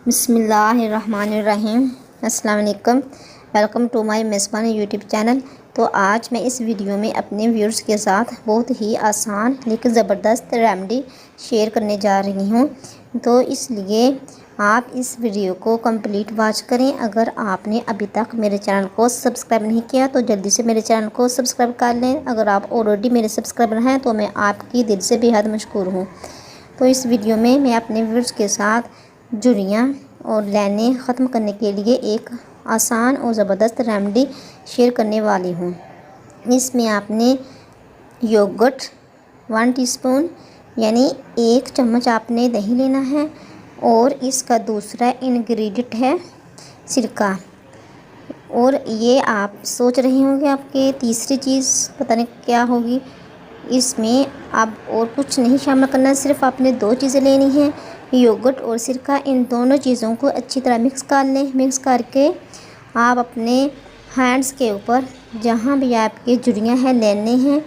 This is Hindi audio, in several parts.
बिस्मिल्लाहिर्रहमानिर्रहीम। अस्सलाम वालेकुम। वेलकम टू माय मेज़बान यूट्यूब चैनल। तो आज मैं इस वीडियो में अपने व्यूअर्स के साथ बहुत ही आसान लेकिन ज़बरदस्त रेमेडी शेयर करने जा रही हूँ। तो इसलिए आप इस वीडियो को कंप्लीट वॉच करें। अगर आपने अभी तक मेरे चैनल को सब्सक्राइब नहीं किया तो जल्दी से मेरे चैनल को सब्सक्राइब कर लें। अगर आप ऑलरेडी मेरे सब्सक्राइबर हैं तो मैं आपकी दिल से बेहद मशकूर हूँ। तो इस वीडियो में मैं अपने व्यूअर्स के साथ झुर्रियाँ और लाइनें ख़त्म करने के लिए एक आसान और ज़बरदस्त रेमेडी शेयर करने वाली हूँ। इसमें आपने योगर्ट 1 टीस्पून यानी 1 चम्मच आपने दही लेना है और इसका दूसरा इंग्रेडिएंट है सिरका। और ये आप सोच रहे होंगे आपके तीसरी चीज़ पता नहीं क्या होगी। इसमें अब और कुछ नहीं शामिल करना, सिर्फ आपने 2 चीज़ें लेनी हैं, योगर्ट और सिरका। इन दोनों चीज़ों को अच्छी तरह मिक्स कर लें। मिक्स करके आप अपने हैंड्स के ऊपर जहाँ भी आपके झुर्रियाँ हैं लेने हैं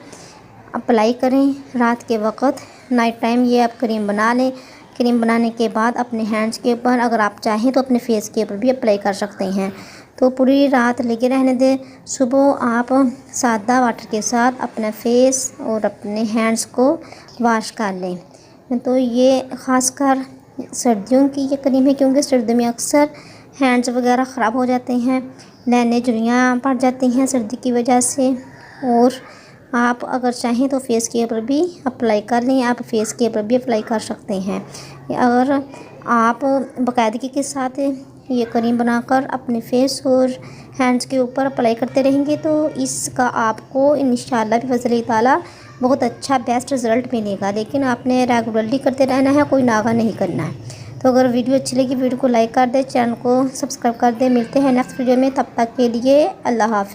अप्लाई करें। रात के वक्त नाइट टाइम ये आप क्रीम बना लें। क्रीम बनाने के बाद अपने हैंड्स के ऊपर, अगर आप चाहें तो अपने फेस के ऊपर भी अप्लाई कर सकते हैं। तो पूरी रात लेके रहने दें। सुबह आप सादा वाटर के साथ अपना फेस और अपने हैंड्स को वॉश कर लें। तो ये ख़ासकर सर्दियों की ये क्रीम है, क्योंकि सर्दियों में अक्सर हैंड्स वगैरह ख़राब हो जाते हैं, लाइनें झुर्रियाँ पड़ जाती हैं सर्दी की वजह से। और आप अगर चाहें तो फेस के ऊपर भी अप्लाई कर लें। आप फेस के ऊपर भी अप्लाई कर सकते हैं। अगर आप बाकायदगी के साथ ये क्रीम बनाकर अपने फेस और हैंड्स के ऊपर अप्लाई करते रहेंगे तो इसका आपको इंशाअल्लाह बिफ़ज़्ल ताला बहुत अच्छा बेस्ट रिज़ल्ट मिलेगा। लेकिन आपने रेगुलरली करते रहना है, कोई नागा नहीं करना है। तो अगर वीडियो अच्छी लगी वीडियो को लाइक कर दें, चैनल को सब्सक्राइब कर दें। मिलते हैं नेक्स्ट वीडियो में, तब तक के लिए अल्लाह हाफ़िज़।